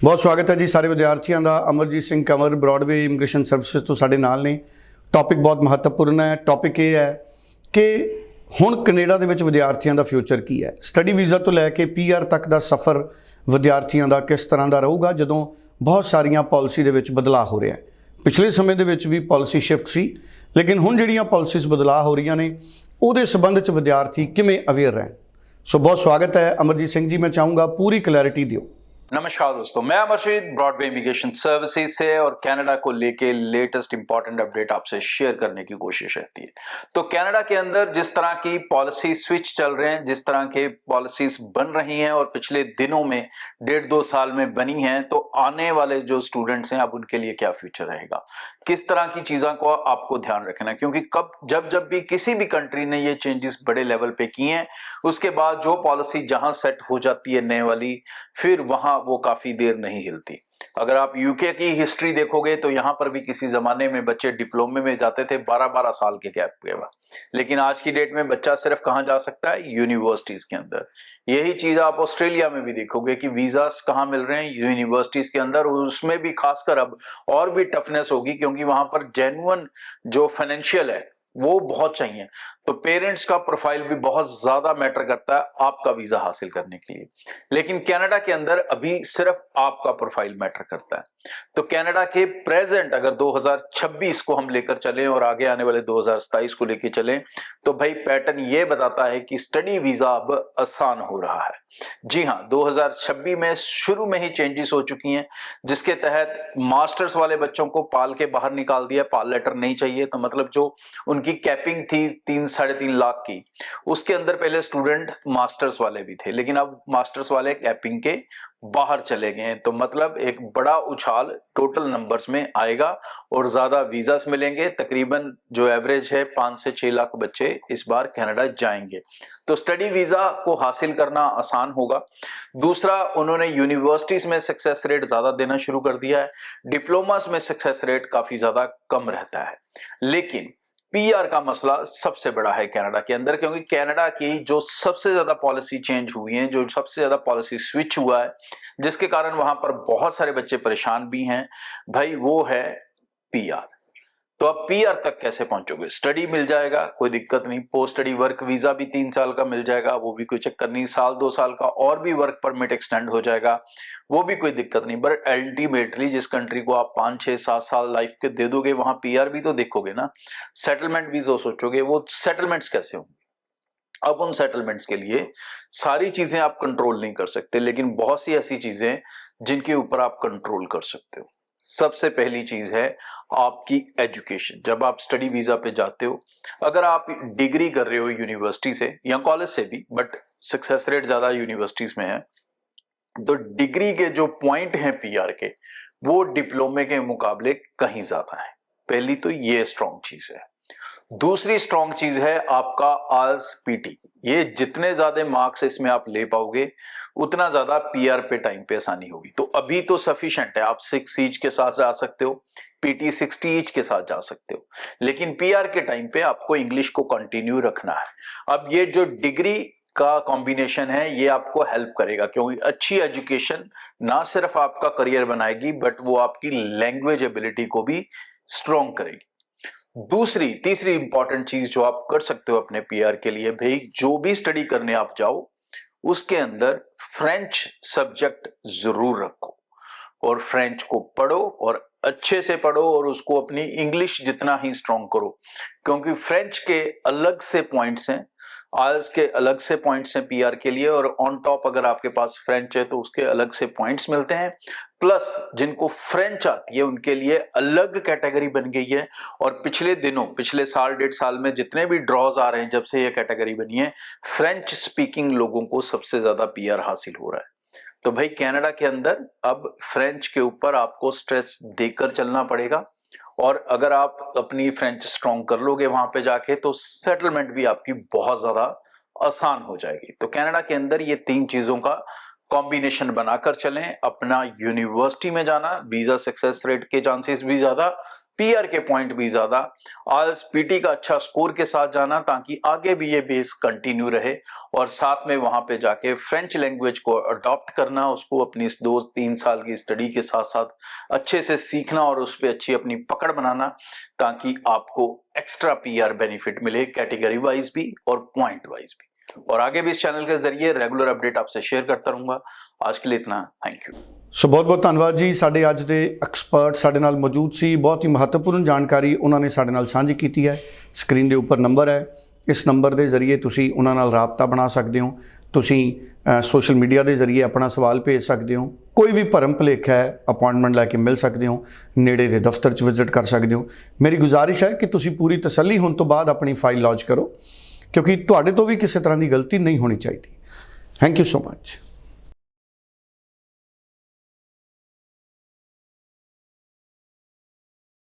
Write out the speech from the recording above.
बहुत स्वागत है जी सारे विद्यार्थियों का। Amarjeet Singh Kanwar Broadway immigration services तो साडे नाल ने। टॉपिक बहुत महत्वपूर्ण है। टॉपिक ये है कि हुण कनेडा दे विच विद्यार्थियों का फ्यूचर की है। स्टडी वीज़ा तो लैके PR तक का सफ़र विद्यार्थियों का किस तरह का रहूगा जदों बहुत सारिया पॉलिसी दे विच बदलाव हो रहा है। पिछले समय दे विच भी पॉलिसी शिफ्ट सी, लेकिन हुण जिहड़ियां पॉलिसीज़ बदलाव हो रही ने उहदे संबंध च विद्यार्थी किवें अवेयर रहन। सो बहुत स्वागत है अमरजीत सिंह जी। मैं चाहूँगा पूरी क्लैरिटी दिओ। नमस्कार दोस्तों, मैं अमरजीत ब्रॉडवे इमिग्रेशन सर्विसेज से और कनाडा को लेके लेटेस्ट इंपॉर्टेंट अपडेट आपसे शेयर करने की कोशिश रहती है। तो कनाडा के अंदर जिस तरह की पॉलिसी स्विच चल रहे हैं, जिस तरह के पॉलिसीज बन रही हैं और पिछले दिनों में 1.5-2 साल में बनी हैं, तो आने वाले जो स्टूडेंट्स हैं अब उनके लिए क्या फ्यूचर रहेगा, किस तरह की चीजों को आपको ध्यान रखना है। क्योंकि जब भी किसी भी कंट्री ने ये चेंजेस बड़े लेवल पे किए हैं, उसके बाद जो पॉलिसी जहां सेट हो जाती है नए वाली, फिर वहां वो काफी देर नहीं हिलती। अगर आप यूके की हिस्ट्री देखोगे तो यहां पर भी किसी जमाने में बच्चे डिप्लोमे में जाते थे 12-12 साल के गैप के बाद, लेकिन आज की डेट में बच्चा सिर्फ कहां जा सकता है? यूनिवर्सिटीज के अंदर। यही चीज आप ऑस्ट्रेलिया में भी देखोगे कि वीजास कहां मिल रहे हैं? यूनिवर्सिटीज के अंदर। उसमें भी खासकर अब और भी टफनेस होगी क्योंकि वहां पर जेन्युइन जो फाइनेंशियल है वो बहुत चाहिए। तो पेरेंट्स का प्रोफाइल भी बहुत ज्यादा मैटर करता है आपका वीजा हासिल करने के लिए। लेकिन कनाडा के अंदर अभी सिर्फ आपका प्रोफाइल मैटर करता है। तो कनाडा के प्रेजेंट अगर 2026 को हम लेकर चलें और आगे आने वाले 2027 को लेकर चलें, तो भाई पैटर्न ये बताता है कि स्टडी वीजा अब आसान हो रहा है। जी हाँ, 2026 में शुरू में ही चेंजेस हो चुकी हैं, जिसके तहत मास्टर्स वाले बच्चों को पाल के बाहर निकाल दिया। पाल लेटर नहीं चाहिए, तो मतलब जो उनकी कैपिंग थी 3-3.5 लाख की, उसके अंदर पहले स्टूडेंट मास्टर्स वाले भी थे, लेकिन अब मास्टर्स वाले कैपिंग के बाहर चले गए। तो मतलब एक बड़ा उछाल टोटल नंबर्स में आएगा और ज्यादा वीजास मिलेंगे। तकरीबन जो एवरेज है 5 से 6 लाख बच्चे इस बार कनाडा जाएंगे। तो स्टडी वीजा को हासिल करना आसान होगा। दूसरा, उन्होंने यूनिवर्सिटीज में सक्सेस रेट ज्यादा देना शुरू कर दिया है। डिप्लोमास में सक्सेस रेट काफी ज्यादा कम रहता है। लेकिन PR का मसला सबसे बड़ा है कनाडा के अंदर, क्योंकि कनाडा की जो सबसे ज्यादा पॉलिसी चेंज हुई है, जो सबसे ज्यादा पॉलिसी स्विच हुआ है, जिसके कारण वहां पर बहुत सारे बच्चे परेशान भी हैं भाई, वो है PR। तो अब PR तक कैसे पहुंचोगे? स्टडी मिल जाएगा, कोई दिक्कत नहीं। पोस्ट स्टडी वर्क वीजा भी 3 साल का मिल जाएगा, वो भी कोई चक्कर नहीं। 1-2 साल का और भी वर्क परमिट एक्सटेंड हो जाएगा, वो भी कोई दिक्कत नहीं। बट अल्टीमेटली जिस कंट्री को आप 5-6-7 साल लाइफ के दे दोगे, वहां PR भी तो देखोगे ना, सेटलमेंट भी तो सोचोगे। वो सेटलमेंट्स कैसे होंगे? अब उन सेटलमेंट्स के लिए सारी चीजें आप कंट्रोल नहीं कर सकते, लेकिन बहुत सी ऐसी चीजें जिनके ऊपर आप कंट्रोल कर सकते हो। सबसे पहली चीज है आपकी एजुकेशन। जब आप स्टडी वीजा पे जाते हो, अगर आप डिग्री कर रहे हो यूनिवर्सिटी से या कॉलेज से भी, बट सक्सेस रेट ज्यादा यूनिवर्सिटीज में है, तो डिग्री के जो पॉइंट हैं PR के, वो डिप्लोमे के मुकाबले कहीं ज्यादा है। पहली तो ये स्ट्रॉन्ग चीज है। दूसरी स्ट्रॉन्ग चीज है आपका IELTS PT। ये जितने ज्यादा मार्क्स इसमें आप ले पाओगे, उतना ज्यादा PR पे टाइम पे आसानी होगी। तो अभी तो सफिशिएंट है, आप 6 ईच के साथ जा सकते हो, PT 60 ईच के साथ जा सकते हो, लेकिन PR के टाइम पे आपको इंग्लिश को कंटिन्यू रखना है। अब ये जो डिग्री का कॉम्बिनेशन है, ये आपको हेल्प करेगा, क्योंकि अच्छी एजुकेशन ना सिर्फ आपका करियर बनाएगी, बट वो आपकी लैंग्वेज एबिलिटी को भी स्ट्रॉन्ग करेगी। तीसरी इंपॉर्टेंट चीज जो आप कर सकते हो अपने PR के लिए, भाई जो भी स्टडी करने आप जाओ, उसके अंदर फ्रेंच सब्जेक्ट जरूर रखो और फ्रेंच को पढ़ो और अच्छे से पढ़ो और उसको अपनी इंग्लिश जितना ही स्ट्रॉन्ग करो, क्योंकि फ्रेंच के अलग से पॉइंट्स हैं, IELTS के अलग से पॉइंट्स हैं PR के लिए, और ऑन टॉप अगर आपके पास फ्रेंच है तो उसके अलग से पॉइंट्स मिलते हैं। प्लस जिनको फ्रेंच आती है उनके लिए अलग कैटेगरी बन गई है। और पिछले साल 1.5 साल में जितने भी ड्रॉज आ रहे हैं, जब से ये कैटेगरी बनी है, फ्रेंच स्पीकिंग लोगों को सबसे ज्यादा PR हासिल हो रहा है। तो भाई कनाडा के अंदर अब फ्रेंच के ऊपर आपको स्ट्रेस देकर चलना पड़ेगा, और अगर आप अपनी फ्रेंच स्ट्रॉन्ग कर लोगे वहां पे जाके, तो सेटलमेंट भी आपकी बहुत ज्यादा आसान हो जाएगी। तो कनाडा के अंदर ये 3 चीजों का कॉम्बिनेशन बनाकर चलें। अपना यूनिवर्सिटी में जाना, वीजा सक्सेस रेट के चांसेस भी ज्यादा, पीआर के पॉइंट भी ज्यादा, आइल्स पीटी का अच्छा स्कोर के साथ जाना ताकि आगे भी ये बेस कंटिन्यू रहे, और साथ में वहां पे जाके फ्रेंच लैंग्वेज को अडॉप्ट करना, उसको अपनी इस 2-3 साल की स्टडी के साथ साथ अच्छे से सीखना और उस पर अच्छी अपनी पकड़ बनाना, ताकि आपको एक्स्ट्रा पीआर बेनिफिट मिले कैटेगरी वाइज भी और पॉइंट वाइज भी। और आगे भी इस चैनल के जरिए रेगुलर अपडेट आपसे शेयर करता रहूंगा। आज के लिए इतना, थैंक यू। ਸੋ ਬਹੁਤ ਬਹੁਤ ਧੰਨਵਾਦ ਜੀ। ਸਾਡੇ ਅੱਜ ਦੇ ਐਕਸਪਰਟ ਸਾਡੇ ਨਾਲ ਮੌਜੂਦ ਸੀ। ਬਹੁਤ ਹੀ ਮਹੱਤਵਪੂਰਨ ਜਾਣਕਾਰੀ ਉਹਨਾਂ ਨੇ ਸਾਡੇ ਨਾਲ ਸਾਂਝੀ ਕੀਤੀ ਹੈ। ਸਕਰੀਨ ਦੇ ਉੱਪਰ ਨੰਬਰ ਹੈ, ਇਸ ਨੰਬਰ ਦੇ ਜ਼ਰੀਏ ਤੁਸੀਂ ਉਹਨਾਂ ਨਾਲ ਰਾਬਤਾ ਬਣਾ ਸਕਦੇ ਹੋ। ਤੁਸੀਂ ਸੋਸ਼ਲ ਮੀਡੀਆ ਦੇ ਜ਼ਰੀਏ ਆਪਣਾ ਸਵਾਲ ਭੇਜ ਸਕਦੇ ਹੋ। ਕੋਈ ਵੀ ਭਰਮ ਭੁਲੇਖਾ ਹੈ, ਅਪਾਇੰਟਮੈਂਟ ਲੈ ਕੇ ਮਿਲ ਸਕਦੇ ਹੋ, ਨੇੜੇ ਦੇ ਦਫ਼ਤਰ 'ਚ ਵਿਜ਼ਿਟ ਕਰ ਸਕਦੇ ਹੋ। ਮੇਰੀ ਗੁਜ਼ਾਰਿਸ਼ ਹੈ ਕਿ ਤੁਸੀਂ ਪੂਰੀ ਤਸੱਲੀ ਹੋਣ ਤੋਂ ਬਾਅਦ ਆਪਣੀ ਫਾਈਲ ਲੌਂਚ ਕਰੋ, ਕਿਉਂਕਿ ਤੁਹਾਡੇ ਤੋਂ ਵੀ ਕਿਸੇ ਤਰ੍ਹਾਂ ਦੀ ਗਲਤੀ ਨਹੀਂ ਹੋਣੀ ਚਾਹੀਦੀ। Thank you so much.